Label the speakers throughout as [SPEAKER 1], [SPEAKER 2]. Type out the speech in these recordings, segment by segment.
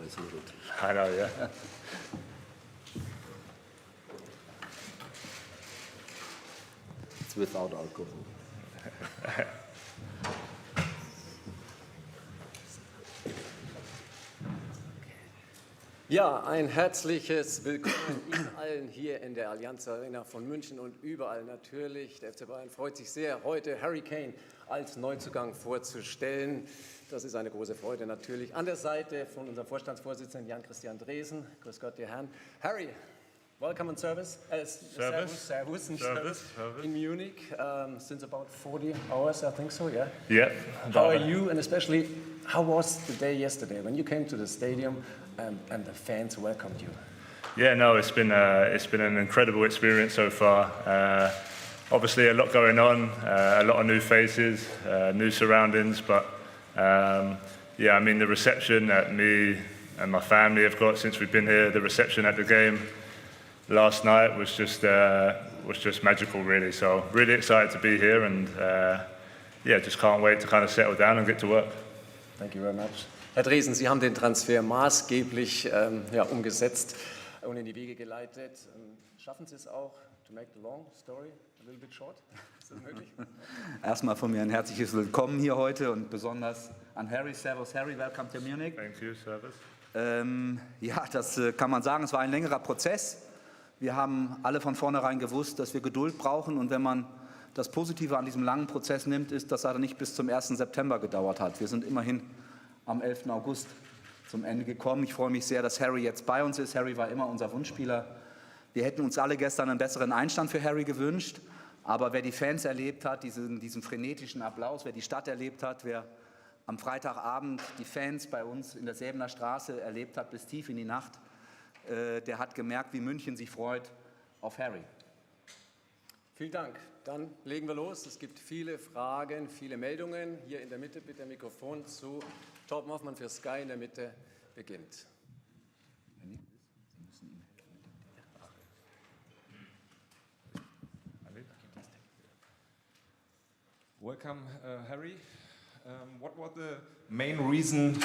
[SPEAKER 1] isn't it?
[SPEAKER 2] I know, yeah.
[SPEAKER 1] It's without alcohol. Ja, ein herzliches Willkommen Ihnen allen hier in der Allianz Arena von München und überall natürlich. Der FC Bayern freut sich sehr, heute Harry Kane als Neuzugang vorzustellen. Das ist eine große Freude natürlich. An der Seite von unserem Vorstandsvorsitzenden Jan-Christian Dresen. Grüß Gott, ihr Herren. Harry, welcome on service. Servus in Munich since about 40 hours, I think so, yeah?
[SPEAKER 2] Yeah.
[SPEAKER 1] How are you, and especially, how was the day yesterday when you came to the stadium and the fans welcomed you?
[SPEAKER 2] Yeah, no, it's been an incredible experience so far. Obviously, a lot going on, a lot of new faces, new surroundings, but yeah, I mean the reception that me and my family have got since we've been here, the reception at the game last night was just magical, really. So really excited to be here, and yeah, just can't wait to kind of settle down and get to work.
[SPEAKER 1] Thank you very much. Herr Dresen, Sie haben den Transfer maßgeblich umgesetzt und in die Wege geleitet. Schaffen Sie es auch, to make the long story a little bit short? Ist das möglich?
[SPEAKER 3] Erstmal von mir ein herzliches Willkommen hier heute und besonders an Harry. Servus Harry, welcome to Munich.
[SPEAKER 2] Thank you, Servus.
[SPEAKER 3] Ja, das kann man sagen, es war ein längerer Prozess. Wir haben alle von vornherein gewusst, dass wir Geduld brauchen, und wenn man das Positive an diesem langen Prozess nimmt, ist, dass er nicht bis zum 1. September gedauert hat. Wir sind immerhin am 11. August zum Ende gekommen. Ich freue mich sehr, dass Harry jetzt bei uns ist. Harry war immer unser Wunschspieler. Wir hätten uns alle gestern einen besseren Einstand für Harry gewünscht, aber wer die Fans erlebt hat, diesen frenetischen Applaus, wer die Stadt erlebt hat, wer am Freitagabend die Fans bei uns in der Säbener Straße erlebt hat bis tief in die Nacht, der hat gemerkt, wie München sich freut auf Harry.
[SPEAKER 1] Vielen Dank. Dann legen wir los. Es gibt viele Fragen, viele Meldungen. Hier in der Mitte bitte ein Mikrofon zu Torben Hoffmann für Sky in der Mitte beginnt.
[SPEAKER 4] Welcome, Harry. What was the main reason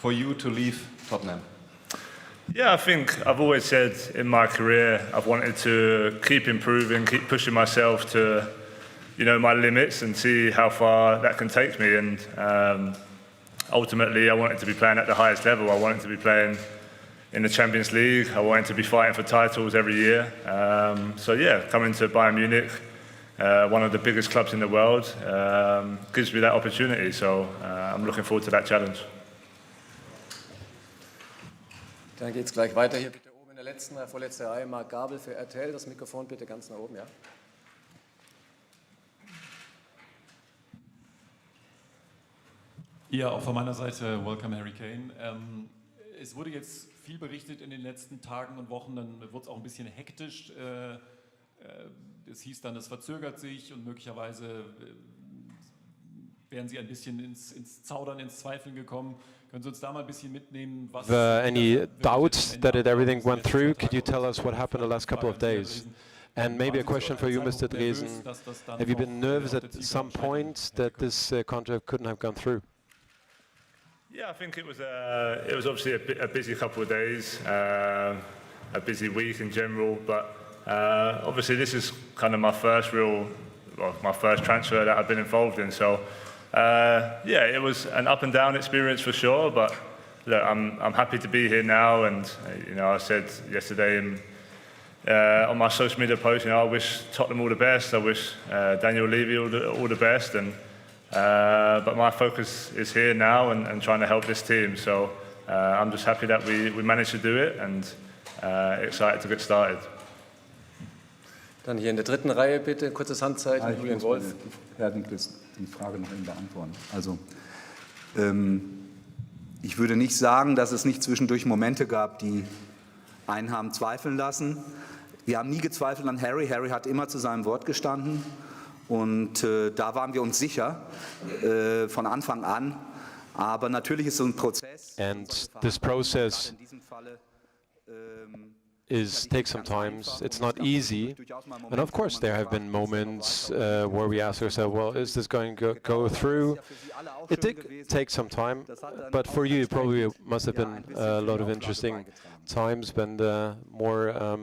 [SPEAKER 4] for you to leave Tottenham?
[SPEAKER 2] Yeah, I think I've always said in my career I've wanted to keep improving, keep pushing myself to, my limits and see how far that can take me. And ultimately, I wanted to be playing at the highest level. I wanted to be playing in the Champions League. I wanted to be fighting for titles every year. So yeah, coming to Bayern Munich, one of the biggest clubs in the world, gives me that opportunity. So I'm looking forward to that challenge.
[SPEAKER 1] Dann geht es gleich weiter. Hier bitte oben in der vorletzten Reihe, Marc Gabel für RTL. Das Mikrofon bitte ganz nach oben, ja.
[SPEAKER 5] Ja, auch von meiner Seite, welcome Harry Kane. Es wurde jetzt viel berichtet in den letzten Tagen und Wochen, dann wurde es auch ein bisschen hektisch. Es hieß dann, es verzögert sich und möglicherweise wären Sie ein bisschen ins Zaudern, ins Zweifeln gekommen. Können Sie uns da mal ein bisschen mitnehmen, was...
[SPEAKER 6] any doubts that everything went through? Could you tell us what happened the last couple of days? And maybe a question for you, Mr. Dresen. Have you been nervous at some point that this contract couldn't have gone through?
[SPEAKER 2] Yeah, I think it was obviously a busy couple of days, a busy week in general, but obviously this is kind of my first transfer that I've been involved in, so yeah, it was an up and down experience for sure, but look, I'm happy to be here now, and I said yesterday on my social media post, I wish Tottenham all the best, I wish Daniel Levy all the best, and but my focus is here now and trying to help this team, so I'm just happy that we managed to do it and excited to get started.
[SPEAKER 1] Dann hier in der dritten Reihe bitte, kurzes Handzeichen, Julian Wolf.
[SPEAKER 3] Herr Niklas, die Frage noch eben beantworten. Also, ich würde nicht sagen, dass es nicht zwischendurch Momente gab, die einen haben zweifeln lassen. Wir haben nie gezweifelt an Harry. Harry hat immer zu seinem Wort gestanden. Und da waren wir uns sicher von Anfang an. Aber natürlich ist so ein Prozess.
[SPEAKER 6] And this process takes some time. It's not easy. And of course, there have been moments where we ask ourselves, well, is this going to go through? It did take some time, but for you, it probably must have been a lot of interesting times when more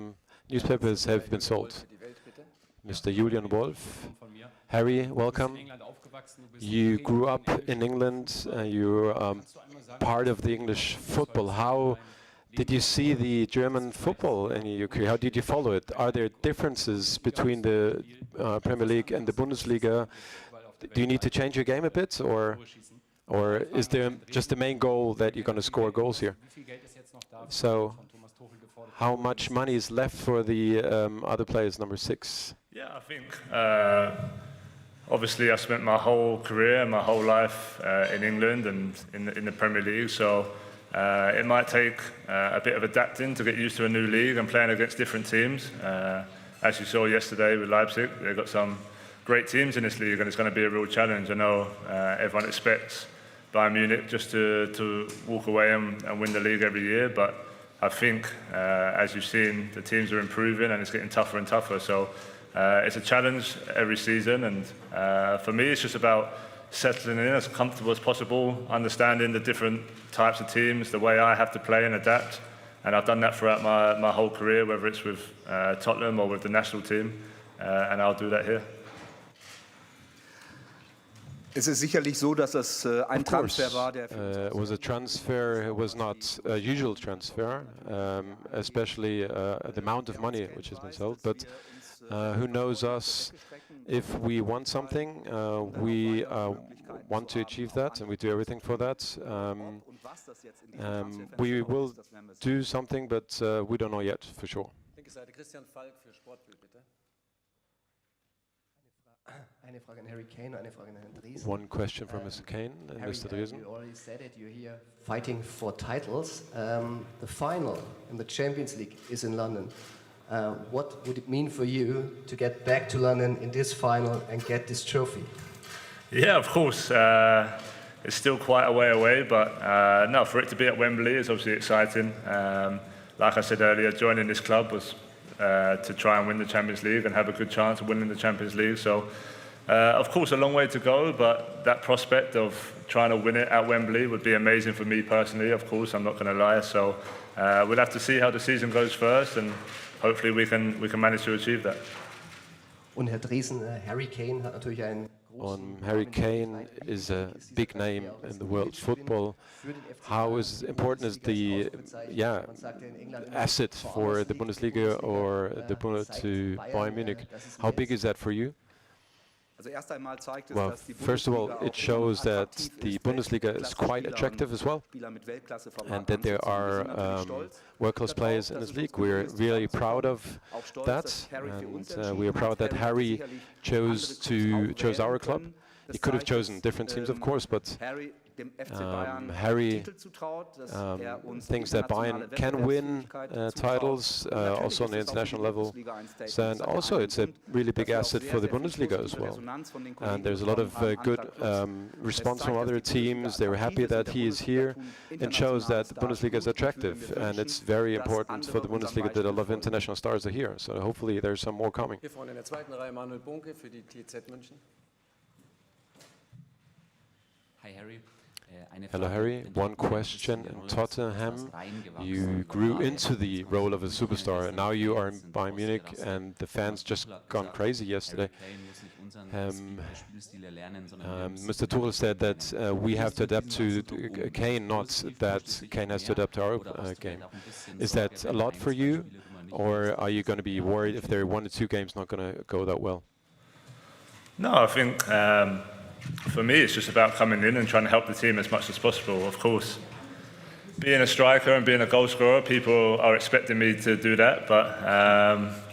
[SPEAKER 6] newspapers have been sold. Mr. Julian Wolf. Harry, welcome. You grew up in England. You're part of the English football. How did you see the German football in your career? How did you follow it? Are there differences between the Premier League and the Bundesliga? Do you need to change your game a bit, or is there just the main goal that you're going to score goals here? So, how much money is left for the other players, number 6?
[SPEAKER 2] Yeah, I think obviously I spent my whole career, my whole life in England and in the Premier League, so it might take a bit of adapting to get used to a new league and playing against different teams. As you saw yesterday with Leipzig, they've got some great teams in this league and it's going to be a real challenge. I know everyone expects Bayern Munich just to walk away and win the league every year, but I think as you've seen, the teams are improving and it's getting tougher and tougher. So it's a challenge every season, and for me it's just about settling in as comfortable as possible, understanding the different types of teams, the way I have to play and adapt, and I've done that throughout my whole career, whether it's with Tottenham or with the national team, and I'll do that here.
[SPEAKER 3] Es ist sicherlich so, dass es ein Transfer war, der
[SPEAKER 6] it was a transfer. It was not a usual transfer, especially the amount of money which has been sold. But who knows us? If we want something, we want to achieve that, and we do everything for that. We will do something, but we don't know yet for sure. One question from Mr. Kane and Mr. Dresen.
[SPEAKER 7] You already said it, you're here fighting for titles. The final in the Champions League is in London. What would it mean for you to get back to London in this final and get this trophy?
[SPEAKER 2] Yeah, of course. It's still quite a way away, but no, for it to be at Wembley is obviously exciting. Like I said earlier, joining this club was to try and win the Champions League and have a good chance of winning the Champions League. So, of course, a long way to go, but that prospect of trying to win it at Wembley would be amazing for me personally, of course, I'm not going to lie. So we'll have to see how the season goes first, and hopefully we can manage to achieve that.
[SPEAKER 7] Und Herr Dresen, Harry Kane hat natürlich einen
[SPEAKER 6] Harry Kane is a big name in the world football. How important is the asset for the Bundesliga or to Bayern Munich? How big is that for you? Well, first of all, it shows that the Bundesliga is quite attractive as well, and that there are world-class players in this league. We're really proud of that, and we are proud that Harry chose our club. He could have chosen different teams, of course, but Harry thinks that Bayern can win titles, also on the international level. And also it's a really big asset for the Bundesliga as well. And there's a lot of good response from other teams. They were happy that he is here, and shows that the Bundesliga is attractive. And it's very important for the Bundesliga that a lot of international stars are here. So hopefully there's some more coming.
[SPEAKER 8] Hi, Harry.
[SPEAKER 6] Hello, Harry. One question. In Tottenham, you grew into the role of a superstar, and now you are in Bayern Munich, and the fans just gone crazy yesterday. Mr. Tuchel said that we have to adapt to Kane, not that Kane has to adapt to our game. Is that a lot for you, or are you going to be worried if there are 1 or 2 games not going to go that well?
[SPEAKER 2] No, I think for me it's just about coming in and trying to help the team as much as possible. Of course, being a striker and being a goal scorer, people are expecting me to do that, but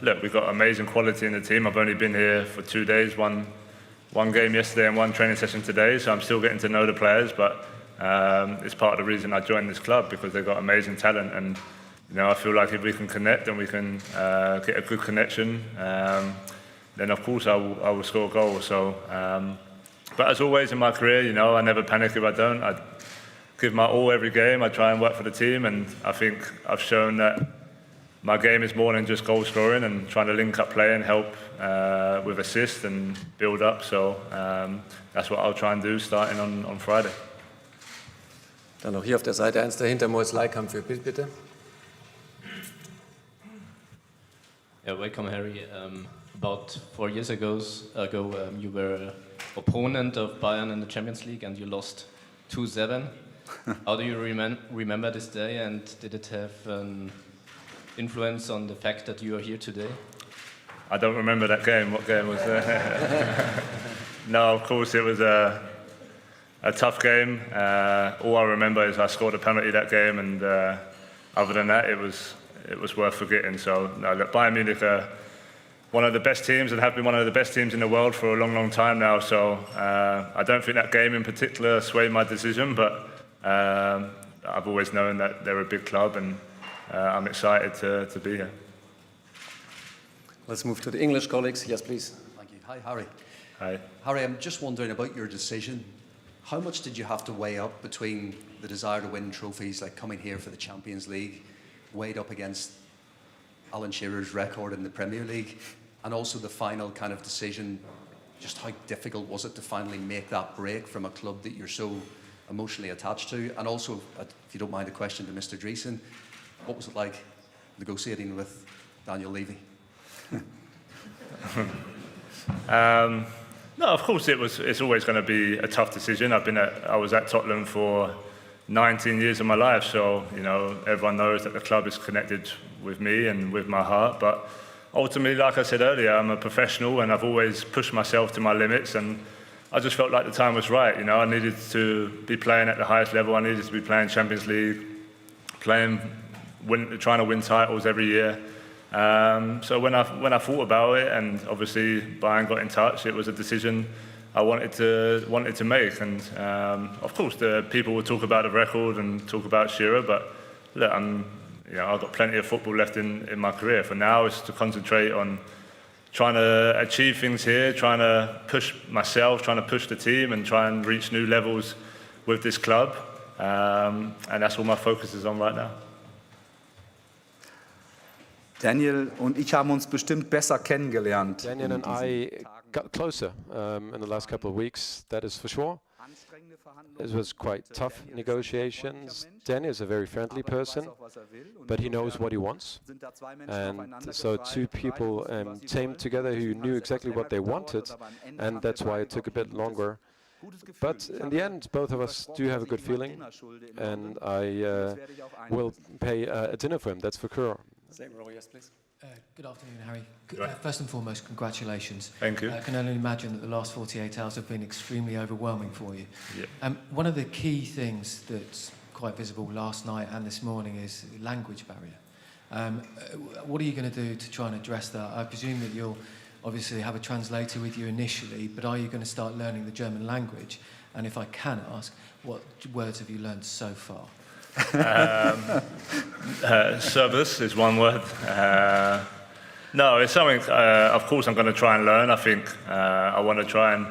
[SPEAKER 2] look, we've got amazing quality in the team. I've only been here for 2 days, one game yesterday and 1 training session today, so I'm still getting to know the players, but it's part of the reason I joined this club, because they've got amazing talent, and I feel like if we can connect and we can get a good connection, then of course I will score goals. So, but as always in my career, I never panic if I don't. I give my all every game. I try and work for the team, and I think I've shown that my game is more than just goal scoring and trying to link up play and help with assist and build up. So that's what I'll try and do starting on Friday.
[SPEAKER 1] Dann noch hier auf der Seite 1 dahinter, Mois Leikam für Bild, bitte.
[SPEAKER 8] Yeah, welcome, Harry. About 4 years ago, you were opponent of Bayern in the Champions League and you lost 2-7. How do you remember this day, and did it have an influence on the fact that you are here today?
[SPEAKER 2] I don't remember that game. What game was that? No, of course it was a tough game. All I remember is I scored a penalty that game, and other than that, it was worth forgetting. So no, look, Bayern Munich are one of the best teams and have been one of the best teams in the world for a long, long time now. So I don't think that game in particular swayed my decision, but I've always known that they're a big club, and I'm excited to be here.
[SPEAKER 1] Let's move to the English colleagues. Yes, please.
[SPEAKER 9] Thank you. Hi, Harry.
[SPEAKER 2] Hi.
[SPEAKER 9] Harry, I'm just wondering about your decision. How much did you have to weigh up between the desire to win trophies, like coming here for the Champions League, weighed up against Alan Shearer's record in the Premier League, and also the final kind of decision, just how difficult was it to finally make that break from a club that you're so emotionally attached to? And also, if you don't mind a question to Mr. Dreesen, what was it like negotiating with Daniel Levy?
[SPEAKER 2] No, of course it's always going to be a tough decision. I was at Tottenham for 19 years of my life, so everyone knows that the club is connected with me and with my heart. But ultimately, like I said earlier, I'm a professional and I've always pushed myself to my limits, and I just felt like the time was right. I needed to be playing at the highest level. I needed to be playing Champions League, trying to win titles every year. So when I thought about it, and obviously Bayern got in touch, it was a decision I wanted to make. And of course, the people will talk about the record and talk about Shearer, but look, I've got plenty of football left in my career. For now, it's to concentrate on trying to achieve things here, trying to push myself, trying to push the team, and try and reach new levels with this club. And that's what my focus is on right now.
[SPEAKER 3] Daniel und ich haben uns bestimmt besser kennengelernt.
[SPEAKER 6] Daniel and I got closer in the last couple of weeks, that is for sure. It was quite tough negotiations. Daniel is a very friendly person, but he knows what he wants. And so two people came together who knew exactly what they wanted, and that's why it took a bit longer. But in the end, both of us do have a good feeling, and I will pay a dinner for him, that's for sure.
[SPEAKER 1] Same row, yes, please.
[SPEAKER 10] Good afternoon, Harry. First and foremost, congratulations.
[SPEAKER 2] Thank you.
[SPEAKER 10] I can only imagine that the last 48 hours have been extremely overwhelming for you.
[SPEAKER 2] Yeah.
[SPEAKER 10] One of the key things that's quite visible last night and this morning is the language barrier. What are you going to do to try and address that? I presume that you'll obviously have a translator with you initially, but are you going to start learning the German language? And if I can ask, what words have you learned so far?
[SPEAKER 2] Service is one word. No, it's something, of course, I'm going to try and learn. I think I want to try and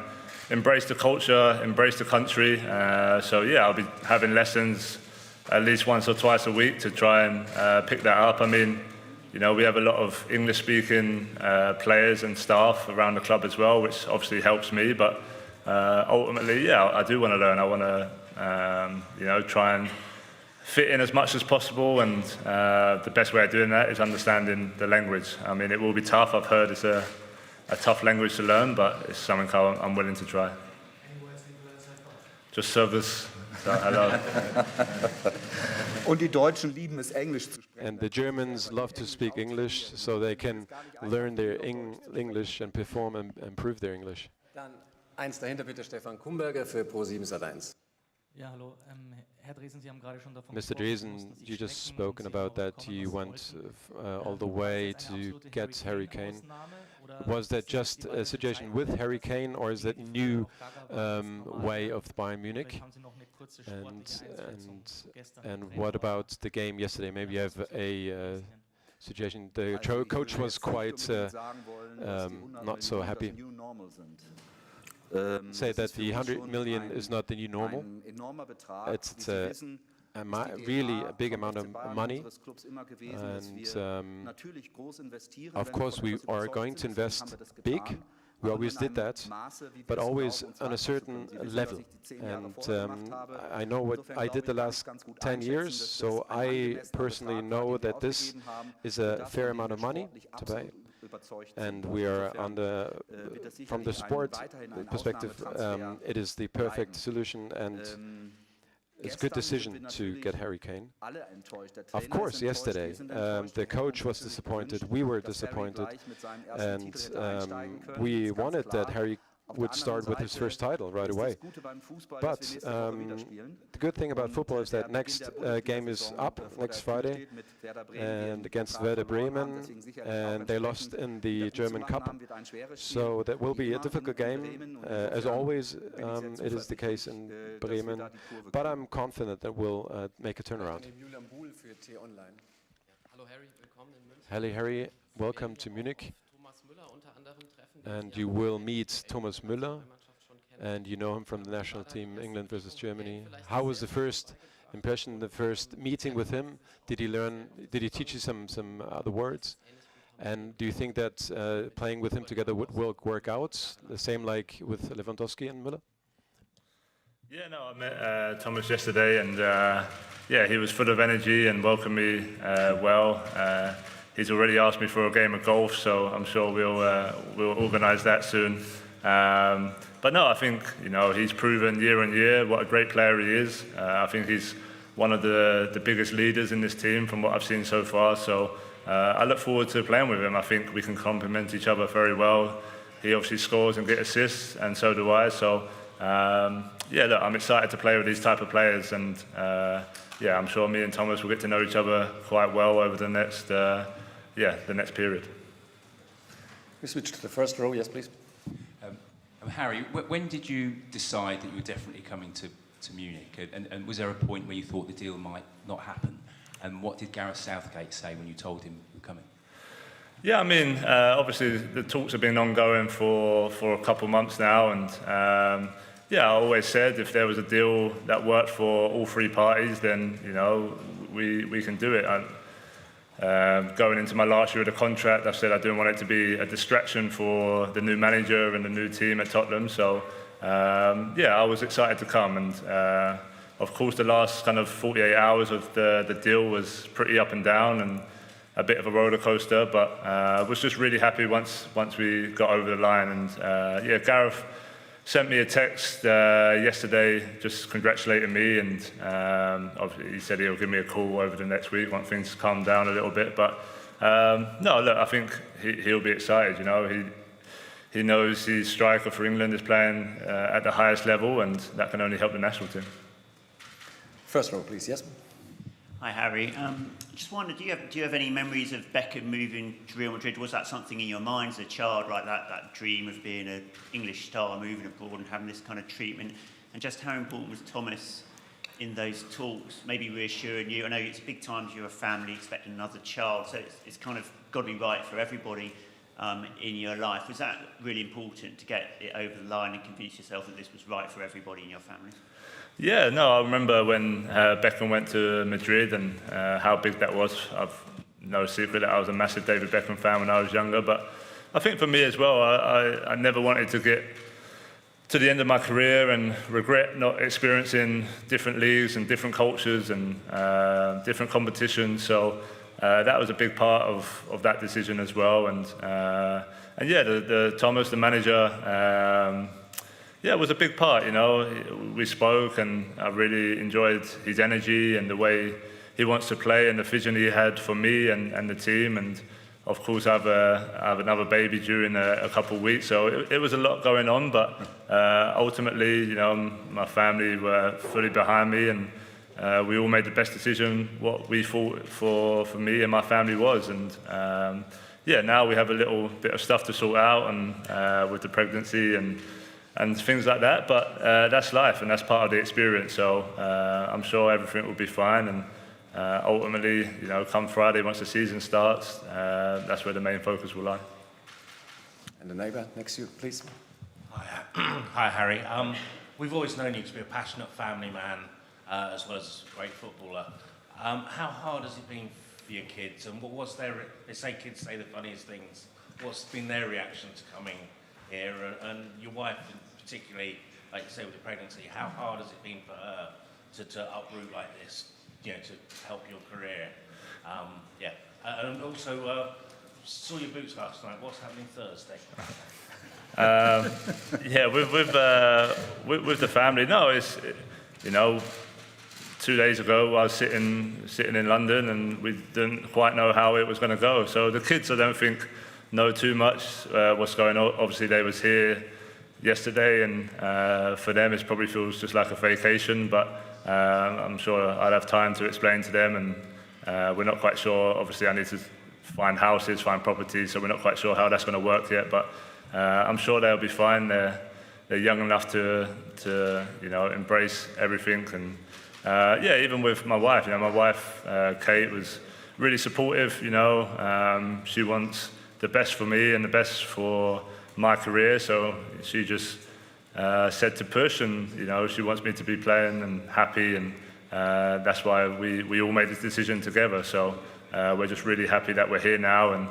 [SPEAKER 2] embrace the culture, embrace the country. So, yeah, I'll be having lessons at least once or twice a week to try and pick that up. I mean, we have a lot of English-speaking players and staff around the club as well, which obviously helps me. But ultimately, yeah, I do want to learn. I want to, try and fit in as much as possible, and the best way of doing that is understanding the language. I mean, it will be tough. I've heard it's a tough language to learn, but it's something I'm willing to try.
[SPEAKER 10] Any words that you've learned so far?
[SPEAKER 2] Just service. So, hello.
[SPEAKER 3] Und die Deutschen lieben es, Englisch zu sprechen.
[SPEAKER 6] And the Germans love to speak English, so they can learn their English and perform and improve their English.
[SPEAKER 1] Dann eins dahinter bitte, Stefan Kumberger für Pro7 Sat.1.
[SPEAKER 11] Ja, hallo. Herr Dreesen, Sie haben gerade schon davon
[SPEAKER 6] Mr. Dreesen, you just spoken about that you went all the way to get Harry Kane. Was that just a situation with Harry Kane, or is that new way of Bayern Munich? And what about the game yesterday? Maybe you have a suggestion. The coach was quite not so happy. Say that the 100 million is not the new normal. It's really a big amount of money. And of course, we are going to invest big. We always did that, but always on a certain level. And I know what I did the last 10 years, so I personally know that this is a fair amount of money to pay. And we are on from the sport perspective, it is the perfect solution, and it's a good decision to get Harry Kane. Of course, yesterday, the coach was disappointed, we were disappointed, and we wanted that Harry would start with his first title right away. But the good thing about football is that next game is up next Friday and against Werder Bremen, and they lost in the German Cup. So that will be a difficult game. As always, it is the case in Bremen. But I'm confident that we'll make a turnaround. Hello, Harry. Welcome to Munich. And you will meet Thomas Müller, and you know him from the national team, England versus Germany. How was the first impression, the first meeting with him? Did he teach you some other words? And do you think that playing with him together will work out, the same like with Lewandowski and Müller?
[SPEAKER 2] Yeah, no, I met Thomas yesterday, and yeah, he was full of energy and welcomed me well. He's already asked me for a game of golf, so I'm sure we'll organise that soon. But no, I think he's proven year on year what a great player he is. I think he's one of the biggest leaders in this team from what I've seen so far. So I look forward to playing with him. I think we can complement each other very well. He obviously scores and gets assists, and so do I. So yeah, look, I'm excited to play with these type of players, and yeah, I'm sure me and Thomas will get to know each other quite well over the next period.
[SPEAKER 1] We switch to the first row, yes, please.
[SPEAKER 12] Harry, when did you decide that you were definitely coming to Munich? And was there a point where you thought the deal might not happen? And what did Gareth Southgate say when you told him you were coming?
[SPEAKER 2] Yeah, I mean, obviously the talks have been ongoing for a couple months now, and yeah, I always said if there was a deal that worked for all three parties, then we can do it. Going into my last year of the contract, I said I didn't want it to be a distraction for the new manager and the new team at Tottenham. So yeah, I was excited to come, and of course the last kind of 48 hours of the deal was pretty up and down and a bit of a roller coaster, but I was just really happy once we got over the line. And yeah, Gareth sent me a text yesterday just congratulating me, and obviously he said he'll give me a call over the next week once things calm down a little bit. But no, look, I think he'll be excited. He knows his striker for England is playing at the highest level, and that can only help the national team.
[SPEAKER 1] First row, please. Yes.
[SPEAKER 13] Hi, Harry. Just wondered, do you have any memories of Beckham moving to Real Madrid? Was that something in your mind as a child, like that dream of being an English star, moving abroad and having this kind of treatment? And just how important was Thomas in those talks, maybe reassuring you? I know it's big times, you're a family, expecting another child, so it's kind of got to be right for everybody in your life. Was that really important to get it over the line and convince yourself that this was right for everybody in your family?
[SPEAKER 2] Yeah, no, I remember when Beckham went to Madrid and how big that was. I've no secret that I was a massive David Beckham fan when I was younger, but I think for me as well, I never wanted to get to the end of my career and regret not experiencing different leagues and different cultures and different competitions. So that was a big part of that decision as well. And yeah, the Thomas, the manager, yeah, it was a big part, We spoke, and I really enjoyed his energy and the way he wants to play and the vision he had for me and the team. And of course, I have another baby due in a couple of weeks, so it was a lot going on. But ultimately, my family were fully behind me, and we all made the best decision what we thought for me and my family was. And yeah, now we have a little bit of stuff to sort out, and with the pregnancy and things like that, but that's life and that's part of the experience. So I'm sure everything will be fine, and ultimately, come Friday, once the season starts, that's where the main focus will lie.
[SPEAKER 1] And the neighbour next to you, please.
[SPEAKER 14] Hi, Harry. We've always known you to be a passionate family man, as well as a great footballer. How hard has it been for your kids, and what's they say kids say the funniest things. What's been their reaction to coming here, and your wife particularly, like you say, with the pregnancy, how hard has it been for her to uproot like this, you know, to help your career? Yeah, and also saw your boots last night. What's happening Thursday?
[SPEAKER 2] Yeah, with the family. No, it's, you know, 2 days ago I was sitting in London and we didn't quite know how it was going to go. So the kids, I don't think, know too much what's going on. Obviously they was here yesterday, and for them it probably feels just like a vacation, but I'm sure I'll have time to explain to them, and we're not quite sure. Obviously I need to find houses, find properties, so we're not quite sure how that's going to work yet, but I'm sure they'll be fine. They're young enough to you know, embrace everything. And yeah, even with my wife, you know, my wife Kate was really supportive. You know, she wants the best for me and the best for my career, so she just said to push, and you know, she wants me to be playing and happy, and that's why we all made this decision together. So we're just really happy that we're here now, and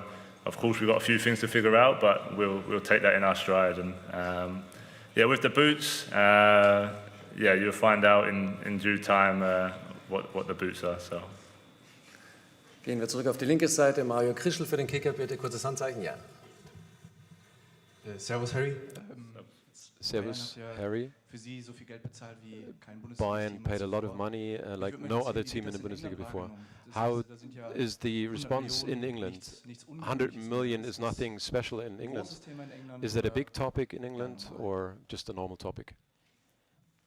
[SPEAKER 2] of course we've got a few things to figure out, but we'll take that in our stride. And yeah, with the boots, yeah, you'll find out in due time what the boots are. So.
[SPEAKER 1] Gehen wir zurück auf die linke Seite. Mario Krischl für den Kicker, bitte. Kurzes Handzeichen, ja.
[SPEAKER 15] Servus, Harry.
[SPEAKER 6] Servus, Harry. Bayern paid a lot of money, like no other team in the Bundesliga before. How is the response in England? 100 million is nothing special in England. Is that a big topic in England or just a normal topic?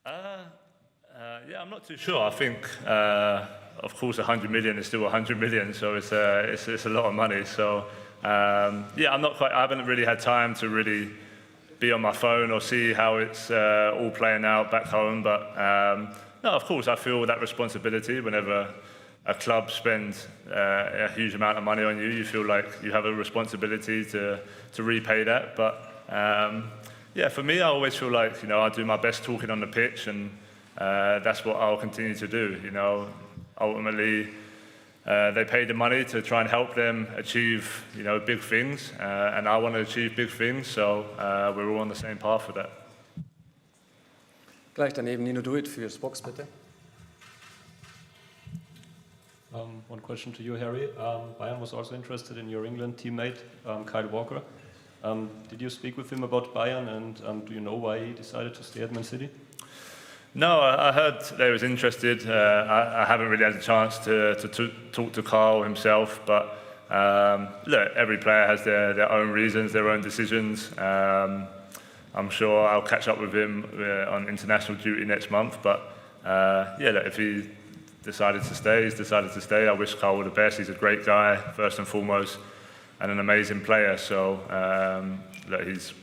[SPEAKER 2] Yeah, I'm not too sure. I think, of course, 100 million is still 100 million, so it's a lot of money. So yeah, I haven't really had time to really be on my phone or see how it's all playing out back home. But no, of course, I feel that responsibility whenever a club spends a huge amount of money on you. You feel like you have a responsibility to repay that. But yeah, for me, I always feel like, you know, I do my best talking on the pitch, and that's what I'll continue to do. You know, ultimately, they pay the money to try and help them achieve, you know, big things, and I want to achieve big things, so we're all on the same path for that.
[SPEAKER 1] Gleich daneben Nino Duit für Spox, bitte.
[SPEAKER 16] One question to you, Harry. Bayern was also interested in your England teammate, Kyle Walker. Did you speak with him about Bayern, and do you know why he decided to stay at Man City?
[SPEAKER 2] No, I heard they was interested. I haven't really had a chance to talk to Carl himself, but look, every player has their own reasons, their own decisions. I'm sure I'll catch up with him on international duty next month, but yeah, look, if he decided to stay, he's decided to stay. I wish Carl all the best. He's a great guy, first and foremost, and an amazing player. So look, he's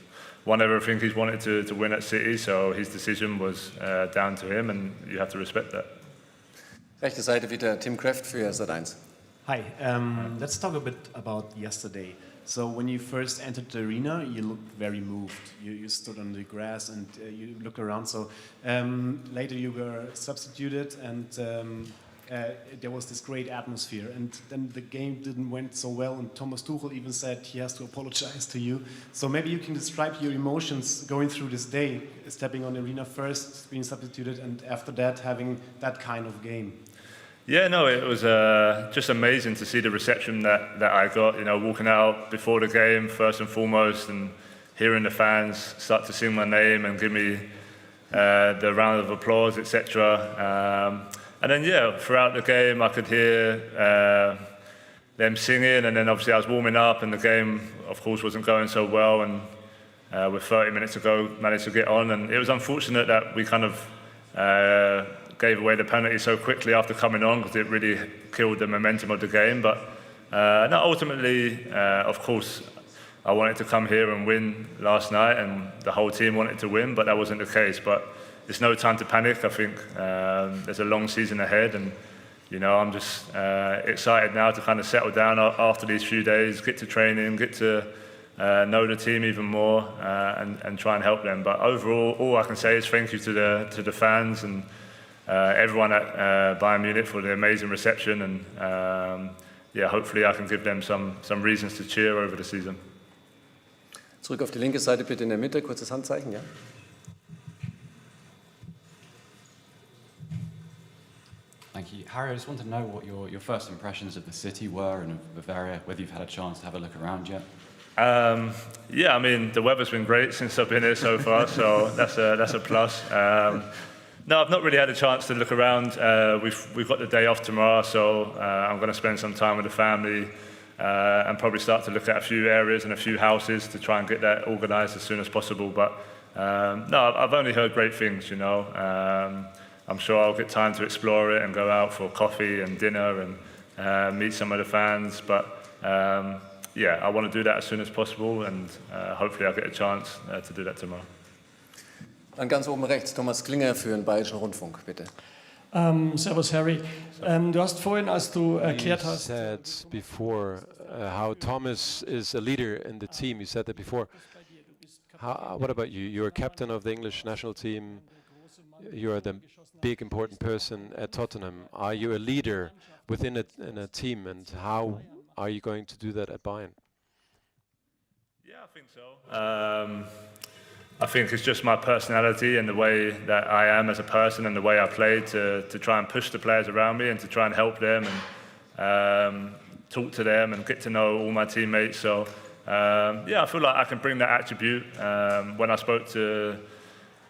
[SPEAKER 2] won everything he's wanted to win at City, so his decision was down to him, and you have to respect that.
[SPEAKER 1] Rechte Seite wieder Tim Kraft für Sat.1.
[SPEAKER 17] Hi, let's talk a bit about yesterday. So when you first entered the arena, you looked very moved. You stood on the grass and you looked around. So later you were substituted, and there was this great atmosphere. And then the game didn't went so well, and Thomas Tuchel even said he has to apologize to you. So maybe you can describe your emotions going through this day, stepping on the arena first, being substituted, and after that having that kind of game.
[SPEAKER 2] Yeah, no, it was just amazing to see the reception that I got, you know, walking out before the game, first and foremost, and hearing the fans start to sing my name and give me the round of applause, etc. And then, yeah, throughout the game, I could hear them singing, and then obviously I was warming up, and the game, of course, wasn't going so well, and with 30 minutes to go, managed to get on, and it was unfortunate that we kind of gave away the penalty so quickly after coming on, because it really killed the momentum of the game. But no, ultimately, of course, I wanted to come here and win last night, and the whole team wanted to win, but that wasn't the case. But it's no time to panic. I think there's a long season ahead, and you know, I'm just excited now to kind of settle down after these few days, get to training, get to know the team even more, and try and help them. But overall, all I can say is thank you to the fans, and everyone at Bayern Munich for the amazing reception, and yeah, hopefully I can give them some reasons to cheer over the season.
[SPEAKER 1] Zurück auf die linke Seite bitte in der Mitte, kurzes Handzeichen, ja.
[SPEAKER 15] Thank you. Harry, I just want to know what your first impressions of the city were and of Bavaria, whether you've had a chance to have a look around yet.
[SPEAKER 2] Yeah, I mean, the weather's been great since I've been here so far, so that's a plus. No, I've not really had a chance to look around. We've got the day off tomorrow, so I'm going to spend some time with the family and probably start to look at a few areas and a few houses to try and get that organised as soon as possible. But no, I've only heard great things, you know. I'm sure I'll get time to explore it and go out for coffee and dinner and meet some of the fans. But yeah, I want to do that as soon as possible, and hopefully I'll get a chance to do that tomorrow.
[SPEAKER 1] Dann ganz oben rechts, Thomas Klinger für den Bayerischen Rundfunk, bitte.
[SPEAKER 18] Servus Harry. Du hast vorhin, als du erklärt
[SPEAKER 6] You
[SPEAKER 18] hast,
[SPEAKER 6] said before how Thomas is a leader in the team. You said that before. What about you? You're captain of the English national team. You're the big important person at Tottenham. Are you a leader within a team, and how are you going to do that at Bayern?
[SPEAKER 2] Yeah, I think so. I think it's just my personality and the way that I am as a person and the way I play to try and push the players around me and to try and help them and talk to them and get to know all my teammates. So yeah, I feel like I can bring that attribute. When I spoke to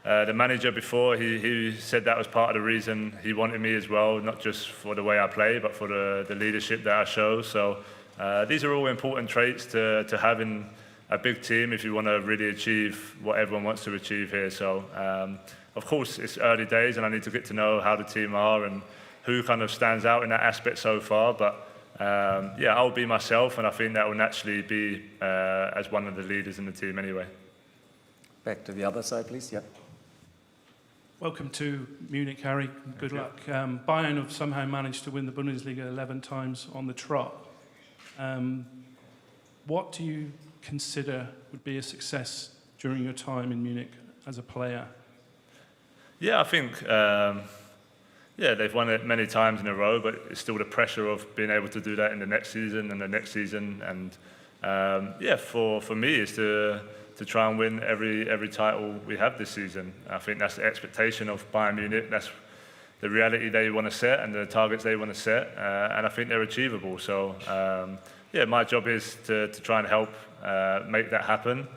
[SPEAKER 2] the manager before, he said that was part of the reason he wanted me as well, not just for the way I play, but for the leadership that I show. So these are all important traits to have in a big team if you want to really achieve what everyone wants to achieve here. So of course it's early days and I need to get to know how the team are and who kind of stands out in that aspect so far. But yeah, I'll be myself, and I think that will naturally be as one of the leaders in the team anyway.
[SPEAKER 1] Back to the other side, please. Yeah.
[SPEAKER 19] Welcome to Munich, Harry. Good luck. Bayern have somehow managed to win the Bundesliga 11 times on the trot. What do you consider would be a success during your time in Munich as a player?
[SPEAKER 2] Yeah, I think yeah, they've won it many times in a row, but it's still the pressure of being able to do that in the next season and the next season. And yeah, for me, it's to try and win every title we have this season. I think that's the expectation of Bayern Munich. That's the reality they want to set and the targets they want to set, and I think they're achievable. So yeah, my job is to try and help make that happen.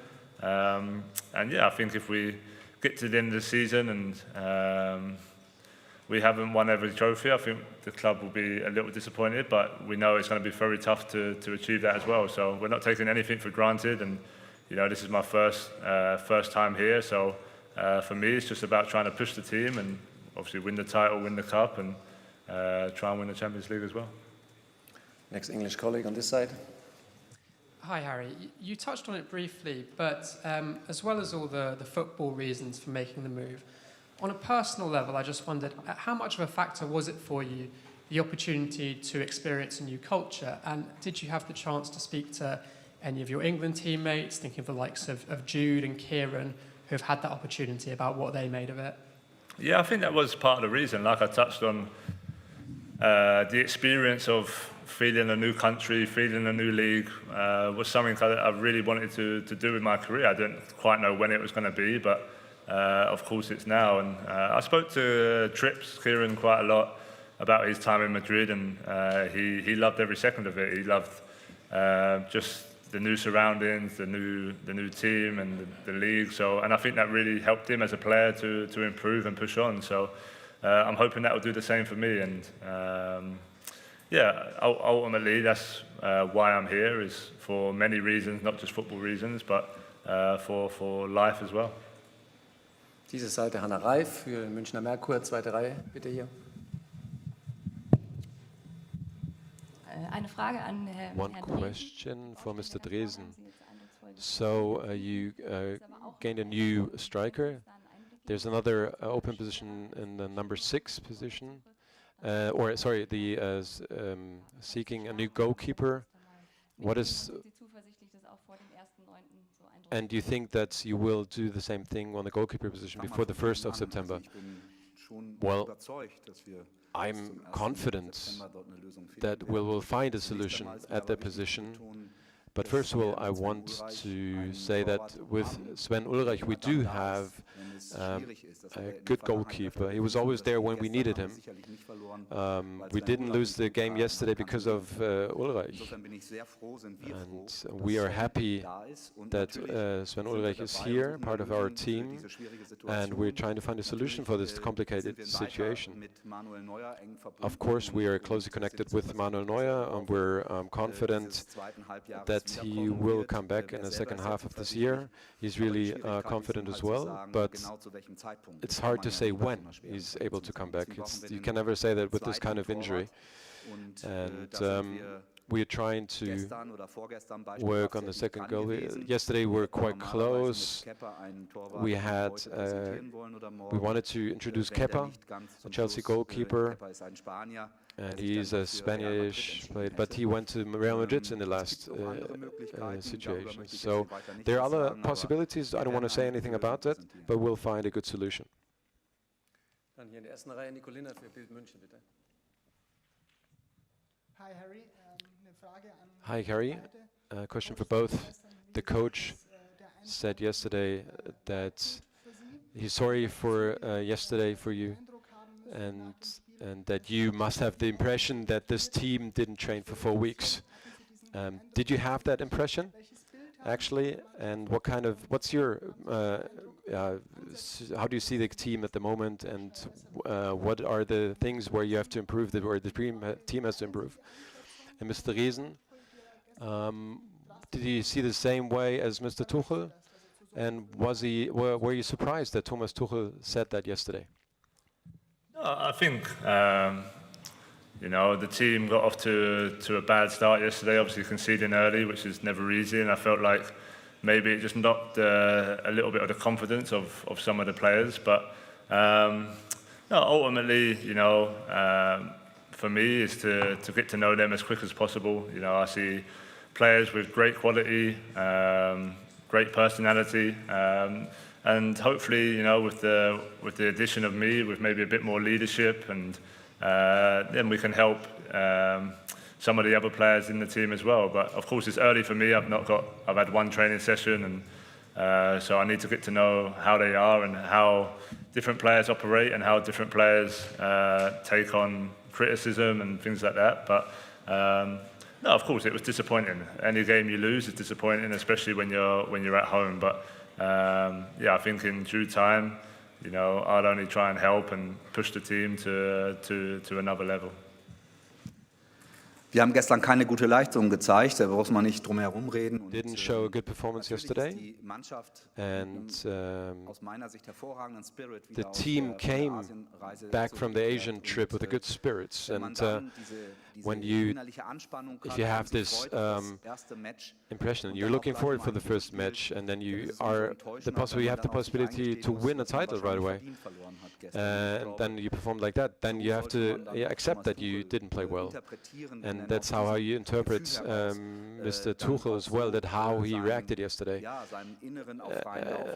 [SPEAKER 2] And yeah, I think if we get to the end of the season and we haven't won every trophy, I think the club will be a little disappointed, but we know it's going to be very tough to achieve that as well. So we're not taking anything for granted, and you know, this is my first time here, so for me it's just about trying to push the team and obviously win the title, win the cup, and try and win the Champions League as well.
[SPEAKER 1] Next English colleague on this side.
[SPEAKER 20] Hi Harry, you touched on it briefly, but as well as all the football reasons for making the move, on a personal level I just wondered, how much of a factor was it for you, the opportunity to experience a new culture, and did you have the chance to speak to any of your England teammates, thinking of the likes of Jude and Kieran, who have had that opportunity, about what they made of it?
[SPEAKER 2] Yeah, I think that was part of the reason. Like I touched on, the experience of feeling a new country, feeling a new league, was something that I really wanted to do with my career. I didn't quite know when it was going to be, but of course it's now. And I spoke to Kieran quite a lot about his time in Madrid, and he loved every second of it. He loved just the new surroundings, the new team, and the league. So, and I think that really helped him as a player to improve and push on. So, I'm hoping that will do the same for me. And yeah, ultimately that's why I'm here, is for many reasons, not just football reasons, but for life as well.
[SPEAKER 1] Diese Seite Hanna Reif für den Münchner Merkur, zweite Reihe, bitte hier.
[SPEAKER 21] Eine Frage an Herrn
[SPEAKER 6] One question for Mr. Dresen. So you gained a new striker. There's another open position in the number 6 position, or sorry, the seeking a new goalkeeper. What is? And do you think that you will do the same thing on the goalkeeper position before the 1st of September? Well, I'm confident that we will find a solution at that position. But first of all, I want to say that with Sven Ulreich, we do have a good goalkeeper. He was always there when we needed him. We didn't lose the game yesterday because of Ulreich. And we are happy that Sven Ulreich is here, part of our team, and we're trying to find a solution for this complicated situation. Of course, we are closely connected with Manuel Neuer, and we're confident that he will come back in the second half of this year. He's really confident as well, but it's hard to say when he's able to come back. You can never say that with this kind of injury. And we are trying to work on the second goal. Yesterday we were quite close. We wanted to introduce Kepa, a Chelsea goalkeeper, and he's a Spanish player, but he went to Real Madrid in the last situation. So there are other possibilities. I don't want to say anything about that, but we'll find a good solution.
[SPEAKER 1] Dann hier in der ersten Reihe Nicolina für Bild München, bitte.
[SPEAKER 4] Hi, Harry.
[SPEAKER 6] Hi, Harry. Question for both. The coach said yesterday that he's sorry for yesterday for you, and that you must have the impression that this team didn't train for 4 weeks. Did you have that impression, actually? And what's your, how do you see the team at the moment, and what are the things where you have to improve, where the team has to improve? And Mr. Riesen, did you see the same way as Mr. Tuchel? And were you surprised that Thomas Tuchel said that yesterday?
[SPEAKER 2] I think, the team got off to a bad start yesterday, obviously conceding early, which is never easy, and I felt like maybe it just knocked a little bit of the confidence of some of the players. But ultimately, for me, is to get to know them as quick as possible. I see players with great quality, great personality, and hopefully, with the addition of me, with maybe a bit more leadership, and then we can help some of the other players in the team as well. But of course, it's early for me. I've had one training session, and so I need to get to know how they are and how different players operate and how different players take on criticism and things like that. But no, of course, it was disappointing. Any game you lose is disappointing, especially when you're at home. But I think in due time, I'll only try and help and push the team to another level.
[SPEAKER 3] Wir haben gestern keine gute Leistung gezeigt, da braucht man nicht drum herum reden.
[SPEAKER 6] Didn't show a good performance yesterday, and the team came back from the Asian trip with a good spirits. And if you have this impression, you're looking forward for the first match, and then you have the possibility to win a title right away, and then you perform like that, then you have to accept that you didn't play well. And that's how you interpret Mr. Tuchel as well, that how he reacted yesterday,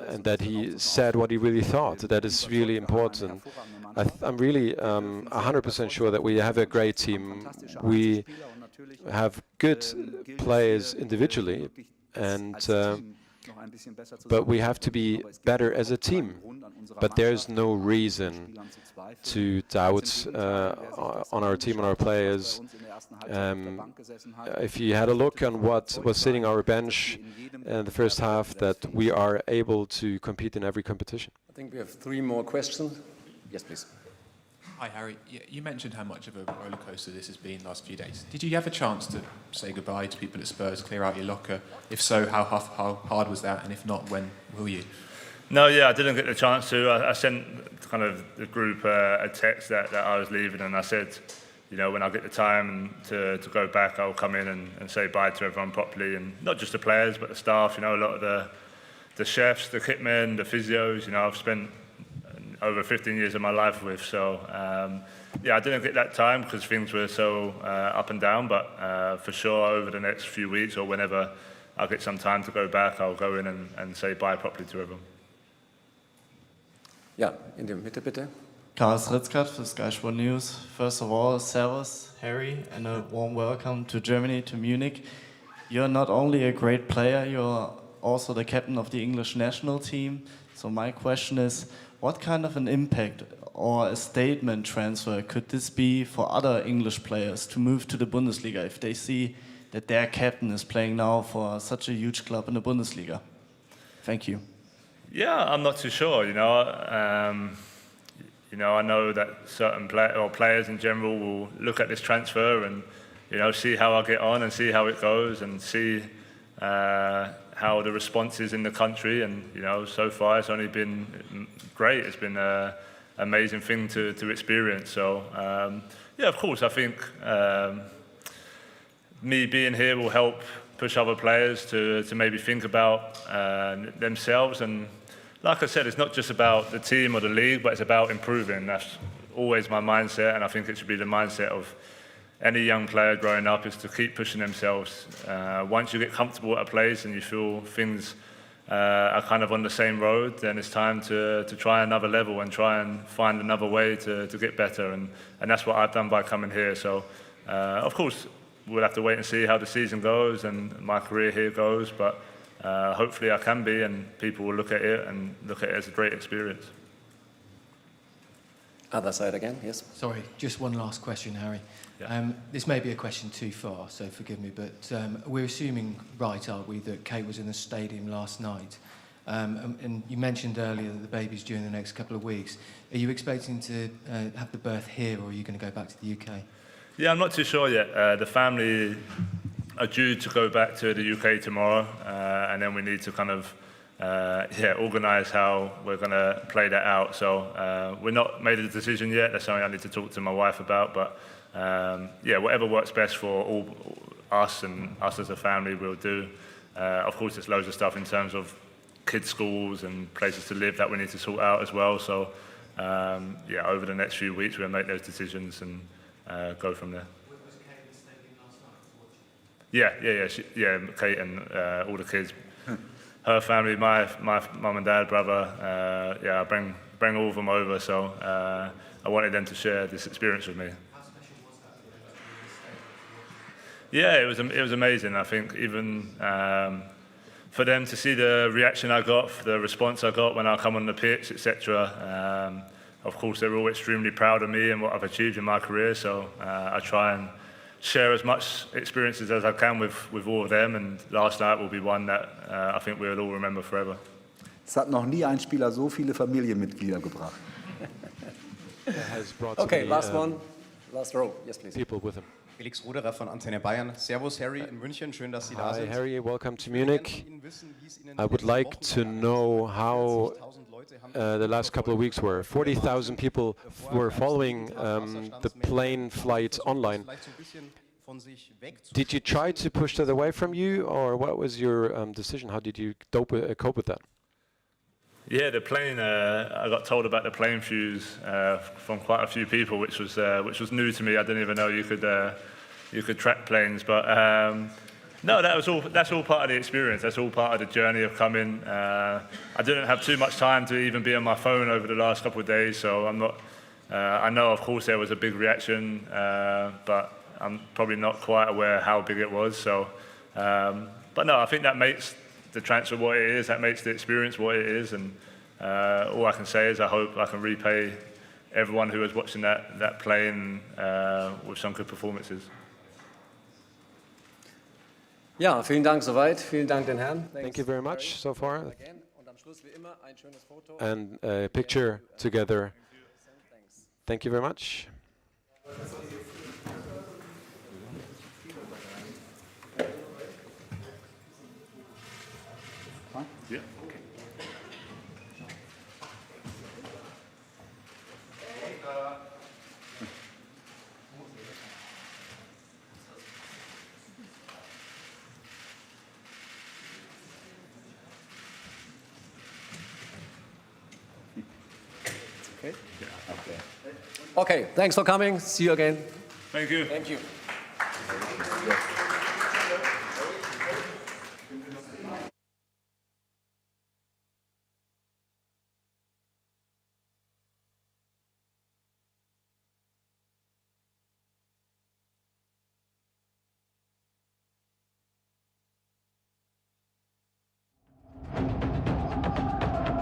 [SPEAKER 6] and that he said what he really thought. That is really important. I'm really 100% sure that we have a great team. We have good players individually, but we have to be better as a team. But there's no reason to doubt on our team, on our players. If you had a look on what was sitting on our bench in the first half, that we are able to compete in every competition.
[SPEAKER 1] I think we have 3 more questions. Yes, please.
[SPEAKER 22] Hi, Harry. You mentioned how much of a roller coaster this has been the last few days. Did you have a chance to say goodbye to people at Spurs, clear out your locker? If so, how hard was that? And if not, when will you?
[SPEAKER 2] No, I didn't get the chance to. I sent kind of the group a text that I was leaving, and I said, when I get the time to go back, I'll come in and say bye to everyone properly, and not just the players, but the staff. A lot of the chefs, the kitmen, the physios. I've spent over 15 years of my life with. So, I didn't get that time because things were so up and down. But for sure, over the next few weeks or whenever I get some time to go back, I'll go in and say bye properly to everyone.
[SPEAKER 1] Ja, in der Mitte bitte.
[SPEAKER 4] Kane'S for Sky Sport News. First of all, servus, Harry, and a warm welcome to Germany, to Munich. You're not only a great player, you're also the captain of the English national team. So my question is, what kind of an impact or a statement transfer could this be for other English players to move to the Bundesliga if they see that their captain is playing now for such a huge club in the Bundesliga? Thank you.
[SPEAKER 2] Yeah, I'm not too sure. I know that certain players in general will look at this transfer and see how I get on and see how it goes and see how the response is in the country. And so far it's only been great. It's been an amazing thing to experience. So yeah, of course, I think me being here will help push other players to maybe think about themselves. And like I said, it's not just about the team or the league, but it's about improving. That's always my mindset, and I think it should be the mindset of any young player growing up, is to keep pushing themselves. Once you get comfortable at a place and you feel things are kind of on the same road, then it's time to try another level and try and find another way to get better. And that's what I've done by coming here. So, of course, we'll have to wait and see how the season goes and my career here goes, but hopefully I can be, and people will look at it as a great experience.
[SPEAKER 1] Other side again, yes.
[SPEAKER 10] Sorry, just one last question, Harry.
[SPEAKER 2] Yeah.
[SPEAKER 10] This may be a question too far, so forgive me, but we're assuming, right, are we, that Kate was in the stadium last night? And you mentioned earlier that the baby's due in the next couple of weeks. Are you expecting to have the birth here, or are you going to go back to the UK?
[SPEAKER 2] Yeah, I'm not too sure yet. The family are due to go back to the UK tomorrow, and then we need to kind of organise how we're going to play that out. So we're not made a decision yet. That's something I need to talk to my wife about. But whatever works best for all us and us as a family, we'll do. Of course, there's loads of stuff in terms of kids' schools and places to live that we need to sort out as well. So over the next few weeks, we'll make those decisions and go from there. Yeah, Kate and all the kids, her family, my mum and dad, brother, I bring all of them over. So I wanted them to share this experience with me. Yeah, it was amazing. I think even for them to see the reaction I got, the response I got when I come on the pitch, etc. Of course, they're all extremely proud of me and what I've achieved in my career. So I try and share as much experiences as I can with all of them, and last night will be one that I think we'll all remember forever.
[SPEAKER 3] Es hat noch nie ein Spieler so viele Familienmitglieder gebracht.
[SPEAKER 1] Okay, last one, last row. Yes, please.
[SPEAKER 6] People with him.
[SPEAKER 5] Felix Roderer von Antenne Bayern. Servus Harry in München, schön, dass Sie da sind.
[SPEAKER 6] Hi Harry, welcome to Munich. I would like to know how the last couple of weeks were. 40,000 people were following the plane flight online. Did you try to push that away from you, or what was your decision? How did you cope with that?
[SPEAKER 2] Yeah, the plane. I got told about the plane fuse from quite a few people, which was new to me. I didn't even know you could track planes. But no, that's all part of the experience. That's all part of the journey of coming. I didn't have too much time to even be on my phone over the last couple of days, so I'm not. I know, of course, there was a big reaction, but I'm probably not quite aware how big it was. So, but no, I think that makes the transfer what it is. That makes the experience what it is, and all I can say is I hope I can repay everyone who was watching that plane with some good performances.
[SPEAKER 1] Ja, vielen Dank soweit. Vielen Dank den Herren.
[SPEAKER 6] Thank you very much so far. And a picture together. Thank you very much.
[SPEAKER 2] Yeah.
[SPEAKER 1] Okay. Okay. Thanks for coming. See you again.
[SPEAKER 2] Thank you.
[SPEAKER 1] Thank you.